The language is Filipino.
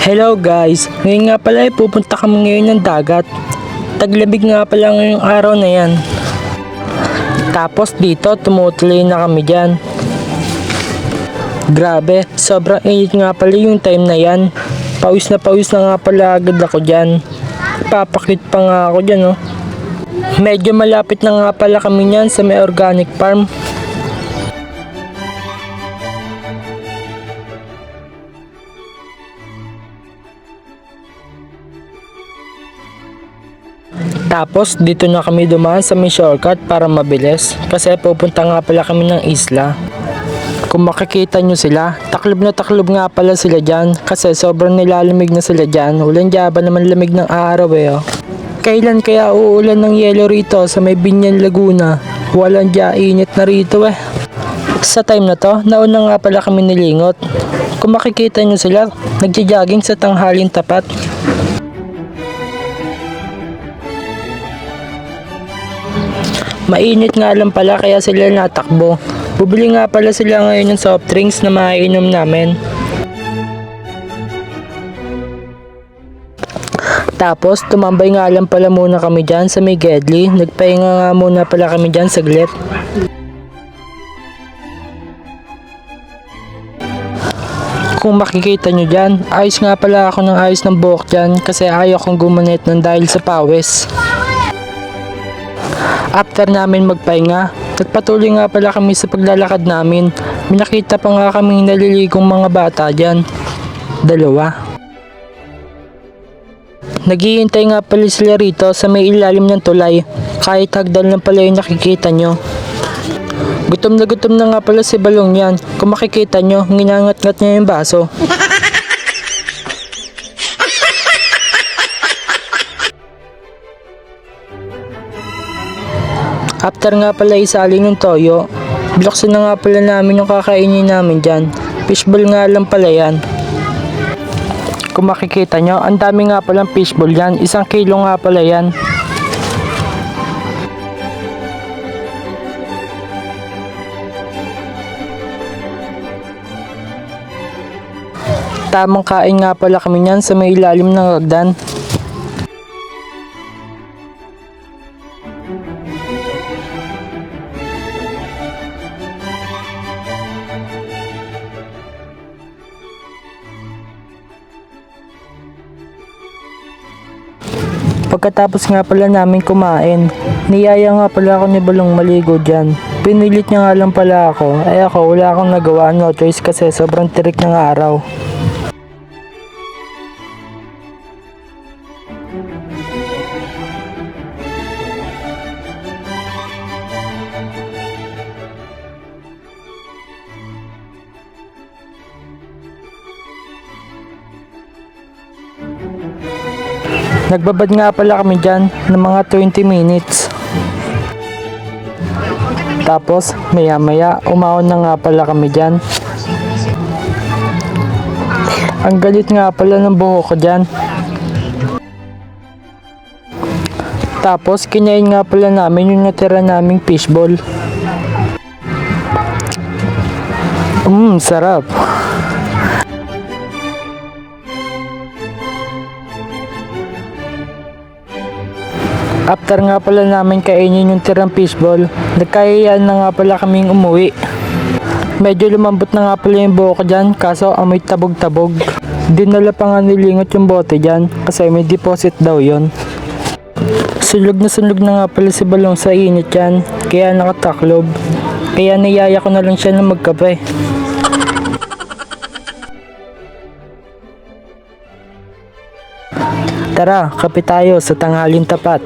Hello guys, ngayon nga pala ay pupunta kami ngayon ng dagat. Taglamig nga pala ngayong araw na yan. Tapos dito tumutuloy na kami dyan. Grabe, sobrang init nga pala yung time na yan. Pawis na nga pala agad ako dyan. Papakit pa nga ako dyan oh. Medyo malapit na nga pala kami nyan sa may organic farm. Tapos dito na kami dumaan sa may shortcut para mabilis kasi pupunta nga pala kami ng isla. Kung makikita nyo sila, taklob na taklob nga pala sila dyan kasi sobrang nilalamig na sila dyan. Ulan ba naman lamig ng araw eh oh. Kailan kaya uulan ng yelo rito sa may Binyan Laguna? Walang init na rito eh. Sa time na to, nauna nga pala kami nilingot. Kung makikita nyo sila, nagja-jogging sa tanghalin tapat. Mainit nga lang pala kaya sila natakbo. Bubili nga pala sila ngayon ng soft drinks na maiinom namin. Tapos tumambay nga lang pala muna kami dyan sa may Gedli. Nagpahinga nga muna pala kami dyan saglit. Kung makikita nyo dyan, ayos nga pala ako ng ayos ng buhok dyan kasi ayaw kong gumanit ng dahil sa pawis. After namin magpahinga, nagpatuloy nga pala kami sa paglalakad namin. May nakita pa nga kaming naliligong mga bata dyan. 2. Naghihintay nga pala sila rito sa may ilalim ng tulay. Kahit hagdan lang pala yung nakikita nyo. Gutom na nga pala si Balong yan. Kung makikita nyo, nginangat-ngat niya yung baso. After nga pala isali ng toyo, biloksin na nga pala namin yung kakainin namin dyan. Fishball nga lang pala yan. Kung makikita nyo, ang dami nga palang fishball yan. 1 kilo nga pala yan. Tamang kain nga pala kami nyan sa may ilalim ng hagdan. Pagkatapos nga pala namin kumain, niyaya nga pala ako ni Balong maligo dyan. Pinilit niya nga lang pala ako, ay ako wala akong nagawa, no choice kasi sobrang tirik ng araw. Nagbabad nga pala kami dyan ng mga 20 minutes. Tapos maya maya umahon na nga pala kami dyan. Ang galit nga pala ng buhok ko dyan. Tapos kinain nga pala namin yung natira naming fishball. Sarap. After nga pala namin kainin yung tirang fishball, nagkayayaan na nga pala kaming umuwi. Medyo lumambot na nga pala yung buhok ko dyan kaso amoy tabog-tabog. Dinala pa nga nilingot yung bote dyan kasi may deposit daw yon. Sulog na nga pala si Balong sa init dyan kaya nakataklob. Kaya niyaya ko na lang siya na magkape. Tara, kape tayo sa tanghalin tapat.